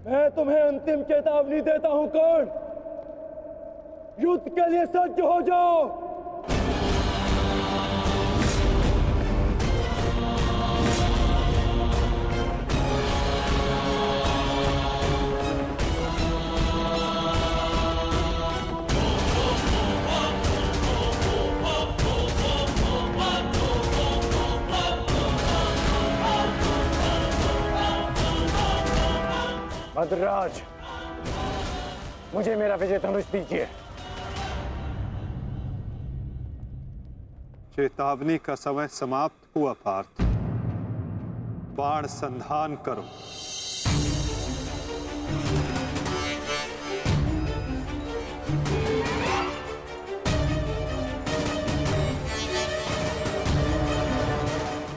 मैं तुम्हें अंतिम चेतावनी देता हूं कर्ण, युद्ध के लिए सज्ज हो जाओ। भद्रराज, मुझे मेरा विजय धनुष दीजिए। चेतावनी का समय समाप्त हुआ पार्थ। बाण संधान करो।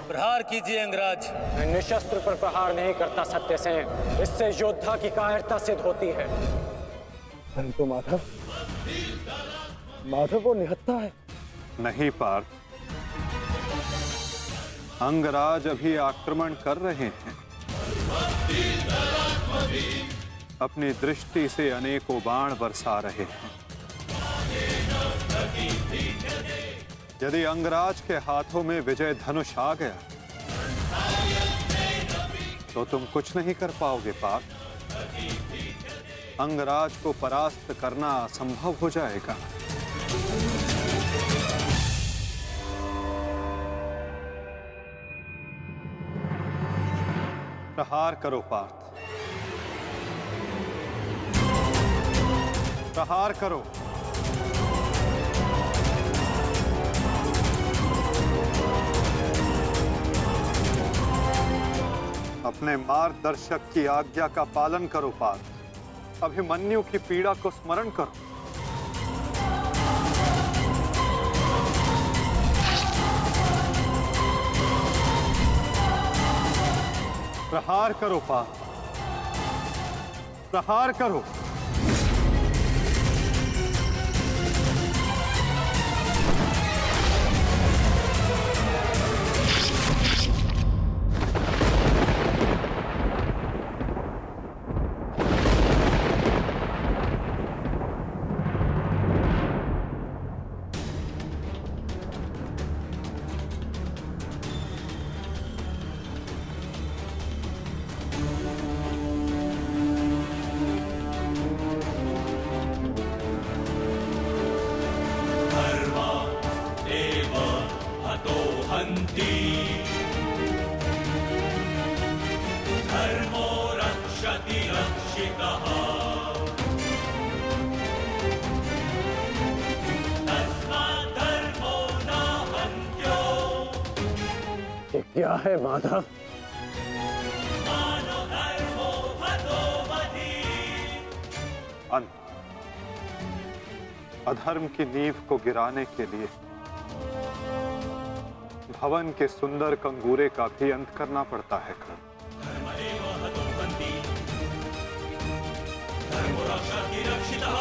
प्रहार कीजिए अंगराज। मैं निशस्त्र पर प्रहार नहीं करता सत्यसेन, इससे योद्धा की कायरता सिद्ध होती है। परंतु माधव, वो निहत्था है। नहीं पार्थ, अंगराज अभी आक्रमण कर रहे हैं। अपनी दृष्टि से अनेकों बाण बरसा रहे हैं। यदि अंगराज के हाथों में विजय धनुष आ गया तो तुम कुछ नहीं कर पाओगे पार्थ। अंगराज को परास्त करना असंभव हो जाएगा। प्रहार करो पार्थ, प्रहार करो। अपने मार्गदर्शक की आज्ञा का पालन करो पार्थ। अभिमन्यु की पीड़ा को स्मरण करो। प्रहार करो पार्थ, प्रहार करो। धर्मो रक्षति रक्षितः तस्मात् धर्मो न हन्त्यो। ये क्या है माधव? मानो धर्मो हतो वधि। अधर्म की नींव को गिराने के लिए भवन के सुंदर कंगूरे का भी अंत करना पड़ता है कर्ण। धर्ममेव हतो हन्ति, धर्मो रक्षति रक्षितः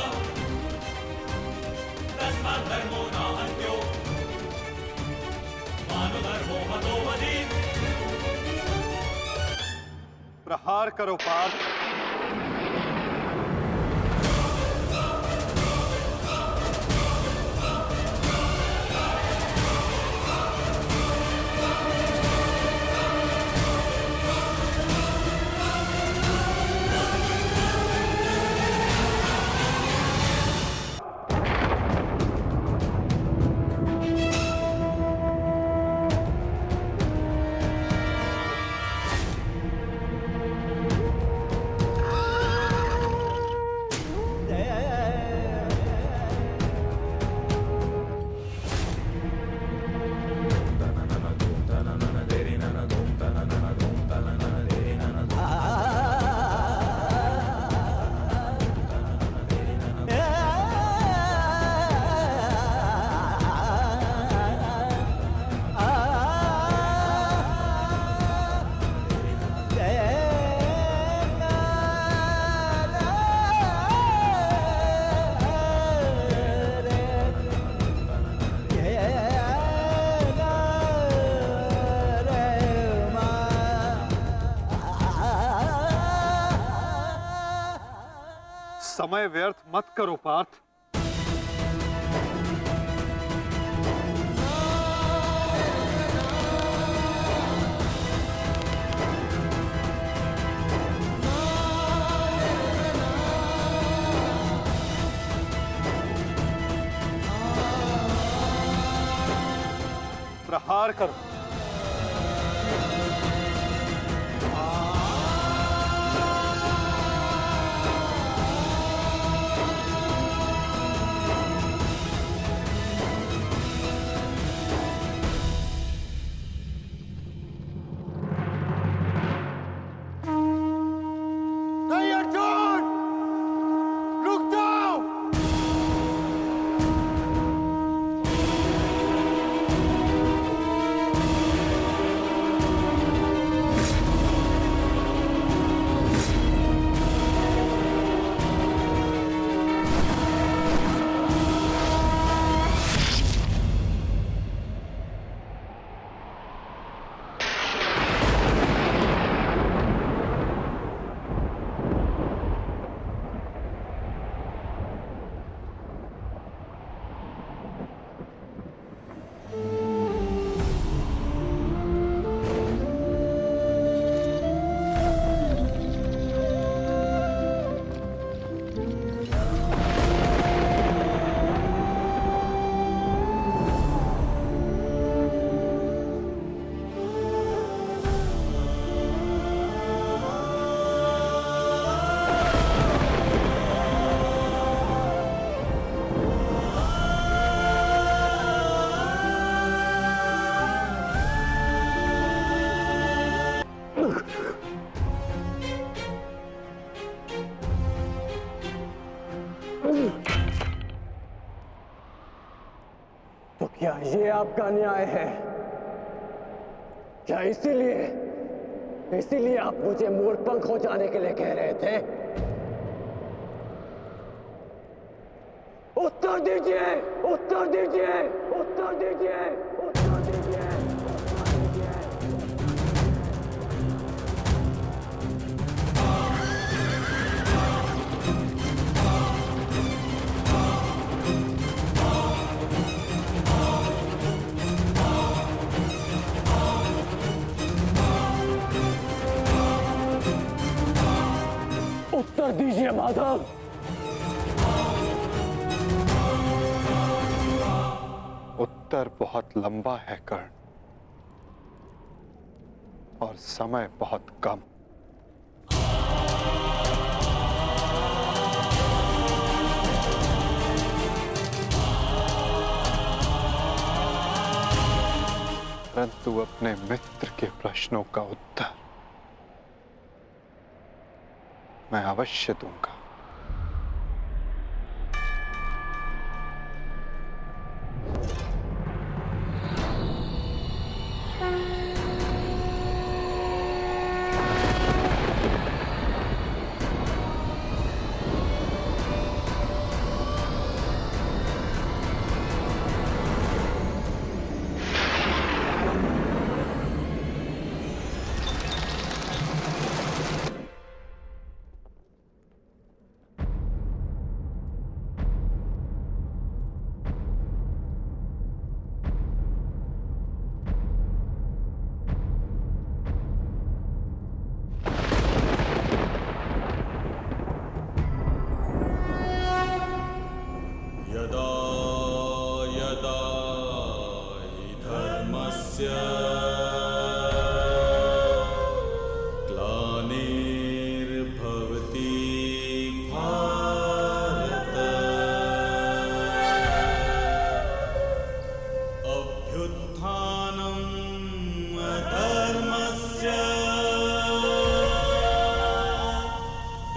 तस्मात् धर्मो न हन्त्यो। मानो धर्मो हतो वधि। प्रहार करो पार्थ, समय व्यर्थ मत करो पार्थ। प्रहार करो। नहीं अर्जुन, रुक जाओ। तो क्या ये आपका न्याय है? क्या इसीलिए आप मुझे मोरपंख हो जाने के लिए कह रहे थे? उत्तर दीजिए, उत्तर दीजिए, उत्तर दीजिए, उत्तर दीजिए, उत्तर दीजिए। उत्तर दीजिए माधव। उत्तर बहुत लंबा है कर्ण, और समय बहुत कम। परंतु अपने मित्र के प्रश्नों का उत्तर मैं अवश्य दूंगा। यदा यदा हि धर्मस्य ग्लानिर्भवति भारत अभ्युत्थानम् अधर्मस्य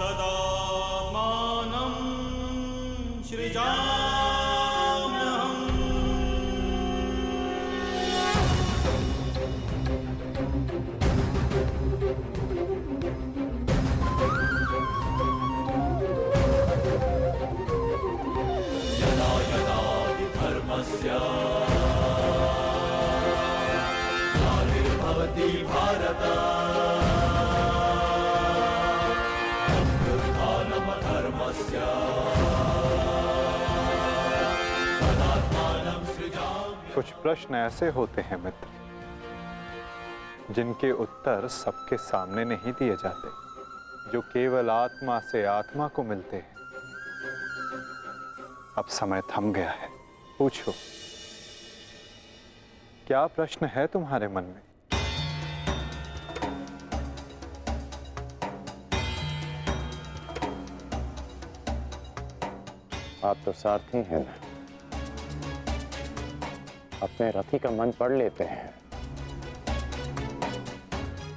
तदात्मानं सृजाम्यहम्। यदा यदा हि धर्मस्य ग्लानिर्भवति भारत अभ्युत्थानमधर्मस्य कुछ प्रश्न ऐसे होते हैं मित्र, जिनके उत्तर सबके सामने नहीं दिए जाते, जो केवल आत्मा से आत्मा को मिलते हैं। अब समय थम गया है, पूछो, क्या प्रश्न है तुम्हारे मन में? आप तो सारथी हैं ना, अपने रथी का मन पढ़ लेते हैं,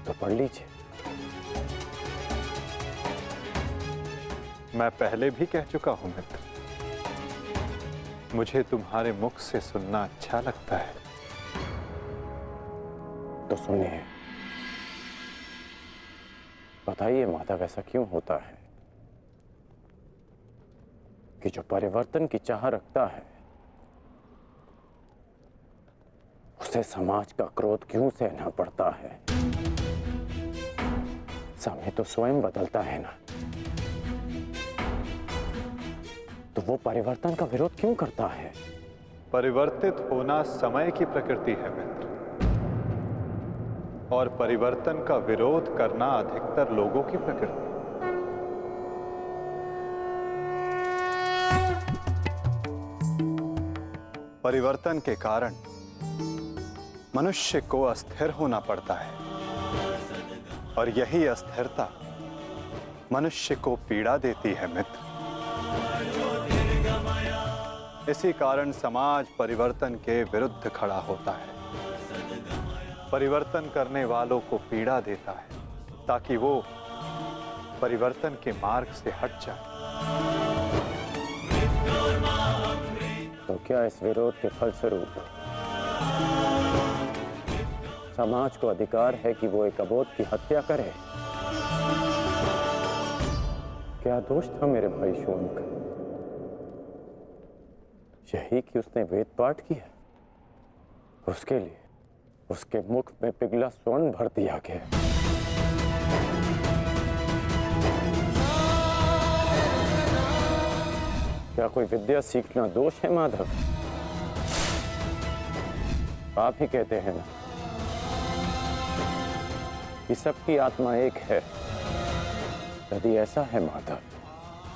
तो पढ़ लीजिए। मैं पहले भी कह चुका हूं मित्र, मुझे तुम्हारे मुख से सुनना अच्छा लगता है। तो सुनिए, बताइए माधव, ऐसा क्यों होता है कि जो परिवर्तन की चाह रखता है उसे समाज का क्रोध क्यों सहना पड़ता है? समय तो स्वयं बदलता है ना, तो वो परिवर्तन का विरोध क्यों करता है? परिवर्तित होना समय की प्रकृति है मित्र, और परिवर्तन का विरोध करना अधिकतर लोगों की प्रकृति। परिवर्तन के कारण मनुष्य को अस्थिर होना पड़ता है, और यही अस्थिरता मनुष्य को पीड़ा देती है मित्र। इसी कारण समाज परिवर्तन के विरुद्ध खड़ा होता है, परिवर्तन करने वालों को पीड़ा देता है, ताकि वो परिवर्तन के मार्ग से हट जाए। तो क्या इस विरोध के फलस्वरूप समाज को अधिकार है कि वो एक अबोध की हत्या करे? क्या दोष था मेरे भाई शोन का? यही कि उसने वेद पाठ किया, उसके लिए उसके मुख में पिघला स्वर्ण भर दिया गया। क्या कोई विद्या सीखना दोष है माधव? आप ही कहते हैं ना कि सबकी आत्मा एक है। यदि ऐसा है माधव,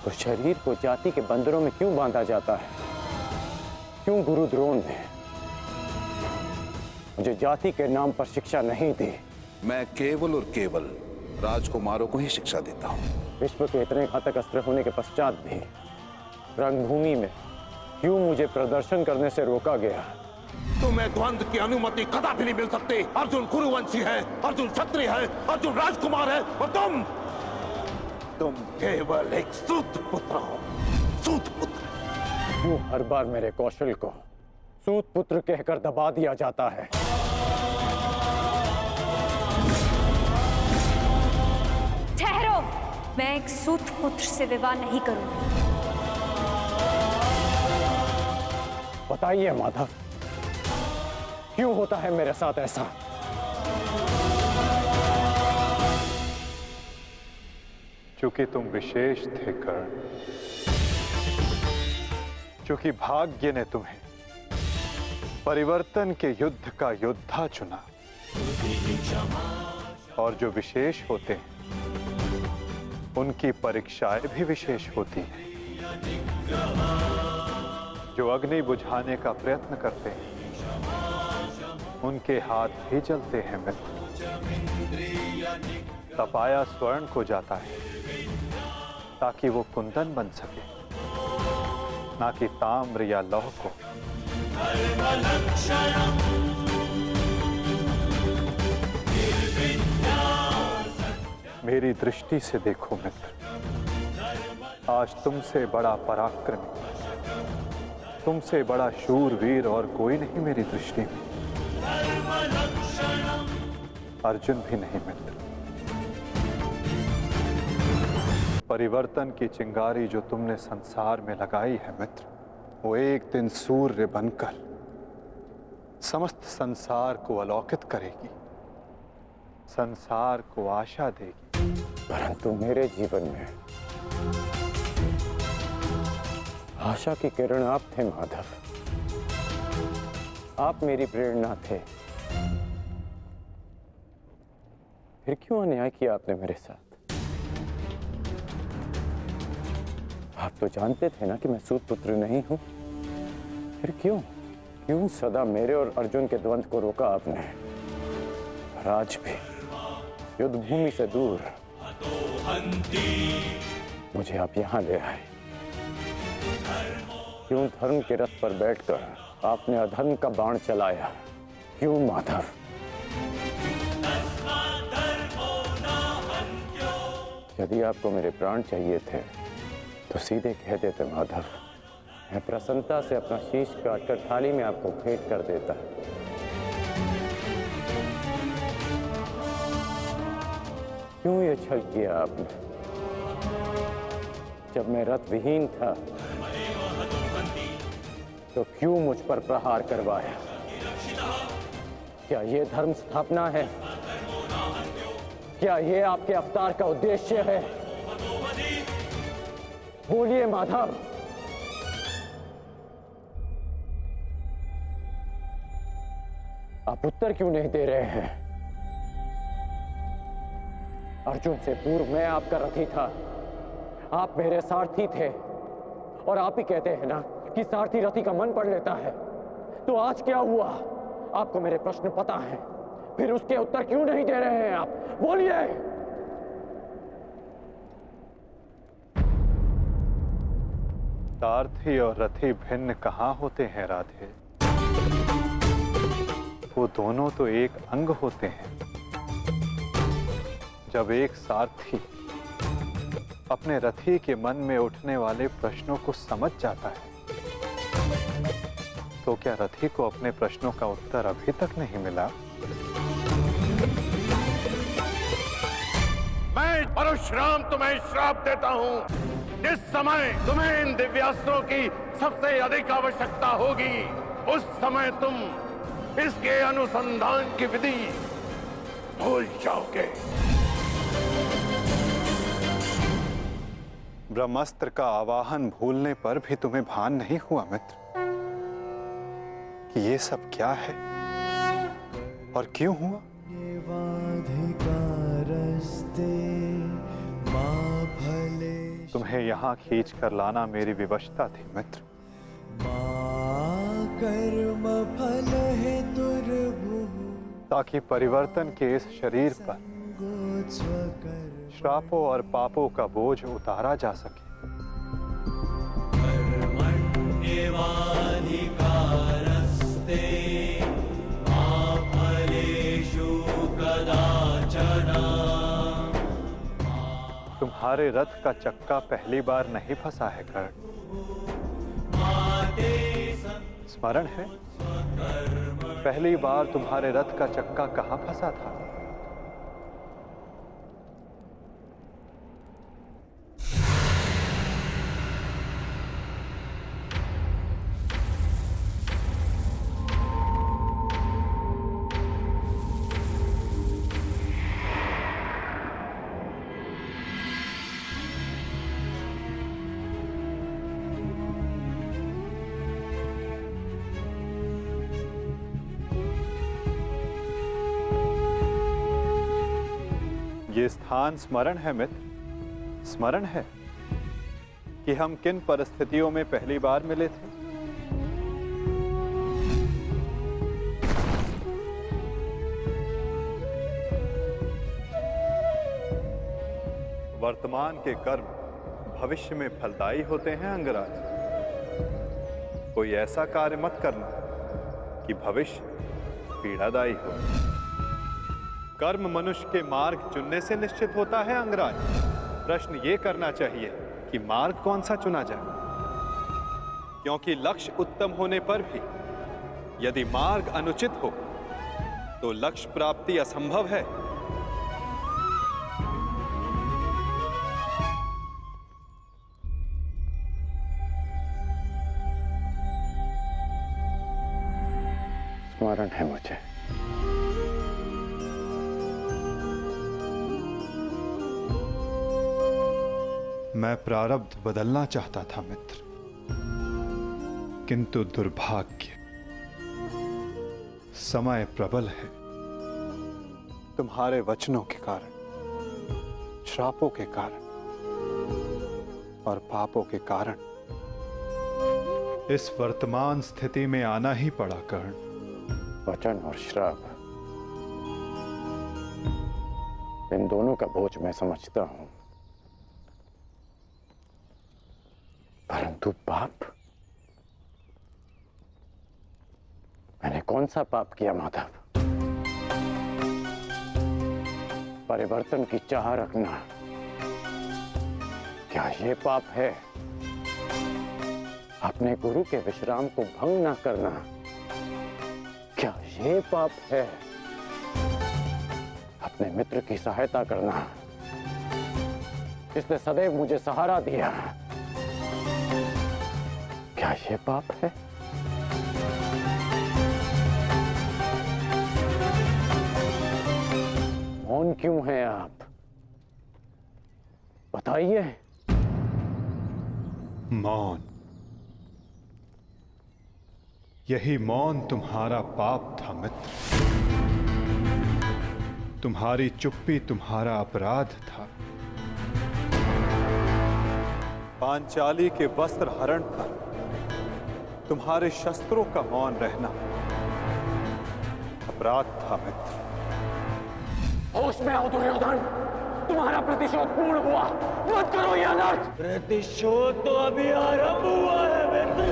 तो शरीर को जाति के बंधनों में क्यों बांधा जाता है? क्यों गुरु द्रोण ने मुझे जाति के नाम पर शिक्षा नहीं दी? मैं केवल और केवल राजकुमारों को ही शिक्षा देता हूँ। विश्व के इतने घातक अस्त्र होने के पश्चात भी रंगभूमि में क्यों मुझे प्रदर्शन करने से रोका गया? तुम्हें द्वंद्व की अनुमति कदापि नहीं मिल सकती। अर्जुन कुरुवंशी है, अर्जुन क्षत्रिय है, अर्जुन राजकुमार है, और तुम केवल एक सूत पुत्र हो। सूत पुत्र। क्यों हर बार मेरे कौशल को सूत पुत्र कहकर दबा दिया जाता है? ठहरो, मैं एक सूत पुत्र से विवाह नहीं करूंगी। बताइए माधव, क्यों होता है मेरे साथ ऐसा? चूंकि तुम विशेष थे कर्ण, चूंकि भाग्य ने तुम्हें परिवर्तन के युद्ध का योद्धा चुना, और जो विशेष होते हैं उनकी परीक्षाएं भी विशेष होती हैं। जो अग्नि बुझाने का प्रयत्न करते हैं उनके हाथ भी जलते हैं मित्र। तपाया स्वर्ण को जाता है ताकि वो कुंदन बन सके, ना कि ताम्र या लौह को। मेरी दृष्टि से देखो मित्र, आज तुमसे बड़ा पराक्रमी, तुमसे बड़ा शूरवीर और कोई नहीं मेरी दृष्टि में। अर्जुन भी नहीं मित्र। परिवर्तन की चिंगारी जो तुमने संसार में लगाई है मित्र, वो एक दिन सूर्य बनकर समस्त संसार को अलौकित करेगी, संसार को आशा देगी। परंतु मेरे जीवन में आशा की किरण आप थे माधव। आप मेरी प्रेरणा थे, फिर क्यों अन्याय किया आपने मेरे साथ? आप तो जानते थे ना कि मैं सूत पुत्र नहीं हूं, फिर क्यों सदा मेरे और अर्जुन के द्वंद्व को रोका आपने? और आज भी युद्ध भूमि से दूर मुझे आप यहां ले आए। क्यों धर्म के रथ पर बैठकर आपने अधर्म का बाण चलाया? क्यों माधव? यदि आपको मेरे प्राण चाहिए थे तो सीधे कह देते माधव, मैं प्रसन्नता से अपना शीश काटकर थाली में आपको भेंट कर देता। क्यों ये छल किया आपने? जब मैं रथ विहीन था तो क्यों मुझ पर प्रहार करवाया? क्या ये धर्म स्थापना है? क्या ये आपके अवतार का उद्देश्य है? बोलिए माधव। आप उत्तर क्यों नहीं दे रहे हैं? अर्जुन से पूर्व मैं आपका रथी था, आप मेरे सारथी थे, और आप ही कहते हैं ना कि सारथी रथी का मन पढ़ लेता है। तो आज क्या हुआ? आपको मेरे प्रश्न पता है, फिर उसके उत्तर क्यों नहीं दे रहे हैं आप? बोलिए। सारथी और रथी भिन्न कहाँ होते हैं राधे? वो दोनों तो एक अंग होते हैं। जब एक सारथी अपने रथी के मन में उठने वाले प्रश्नों को समझ जाता है, तो क्या रथी को अपने प्रश्नों का उत्तर अभी तक नहीं मिला? मैं परशुराम तुम्हें श्राप देता हूं। जिस समय तुम्हें इन दिव्यास्त्रों की सबसे अधिक आवश्यकता होगी, उस समय तुम इसके अनुसंधान की विधि भूल जाओगे। ब्रह्मास्त्र का आवाहन भूलने पर भी तुम्हें भान नहीं हुआ मित्र कि ये सब क्या है और क्यों हुआ? तुम्हें यहाँ खींच कर लाना मेरी विवशता थी मित्र। ताकि परिवर्तन के इस शरीर पर श्रापों और पापों का बोझ उतारा जा सके। तुम्हारे रथ का चक्का पहली बार नहीं फंसा है कर्ण, स्मरण है? पहली बार तुम्हारे रथ का चक्का कहाँ फंसा था? ये स्थान स्मरण है मित्र? स्मरण है कि हम किन परिस्थितियों में पहली बार मिले थे? वर्तमान के कर्म भविष्य में फलदायी होते हैं अंगराज। कोई ऐसा कार्य मत करना कि भविष्य पीड़ादायी हो। कर्म मनुष्य के मार्ग चुनने से निश्चित होता है अंगराज। प्रश्न ये करना चाहिए कि मार्ग कौन सा चुना जाए, क्योंकि लक्ष्य उत्तम होने पर भी यदि मार्ग अनुचित हो तो लक्ष्य प्राप्ति असंभव है। स्मरण है मुझे। मैं प्रारब्ध बदलना चाहता था मित्र, किंतु दुर्भाग्य समय प्रबल है। तुम्हारे वचनों के कारण, श्रापों के कारण और पापों के कारण इस वर्तमान स्थिति में आना ही पड़ा कर्ण। वचन और श्राप, इन दोनों का बोझ मैं समझता हूं, परंतु पाप, मैंने कौन सा पाप किया माधव? परिवर्तन की चाह रखना, क्या ये पाप है? अपने गुरु के विश्राम को भंग न करना, क्या ये पाप है? अपने मित्र की सहायता करना, जिसने सदैव मुझे सहारा दिया, क्या ये पाप है? मौन क्यों हैं आप? बताइए। मौन, यही मौन तुम्हारा पाप था मित्र। तुम्हारी चुप्पी तुम्हारा अपराध था। पांचाली के वस्त्र हरण पर तुम्हारे शस्त्रों का मौन रहना अपराध था मित्र। होश में आओ दुर्योधन, तुम्हारा प्रतिशोध पूर्ण हुआ, मत करो यह अनर्थ। प्रतिशोध तो अभी आरंभ हुआ है मित्र,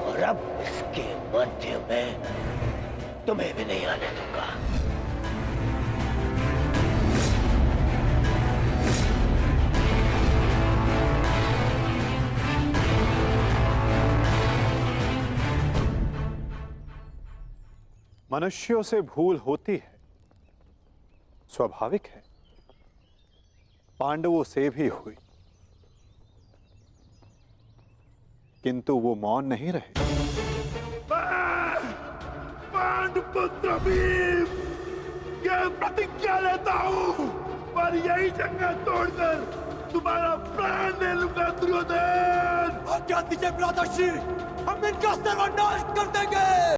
और अब इसके मध्य में तुम्हें भी नहीं आने दूंगा। मनुष्यों से भूल होती है, स्वाभाविक है। पांडवों से भी हुई, किंतु वो मौन नहीं रहे। पांडुपुत्र भीम, ये प्रतिज्ञा लेता हूं, पर यही जंगल तोड़कर तुम्हारा प्राण ले लूंगा दुर्योधन। आज्ञा दीजिए भ्राताश्री, हम इनका सर्वनाश कर देंगे।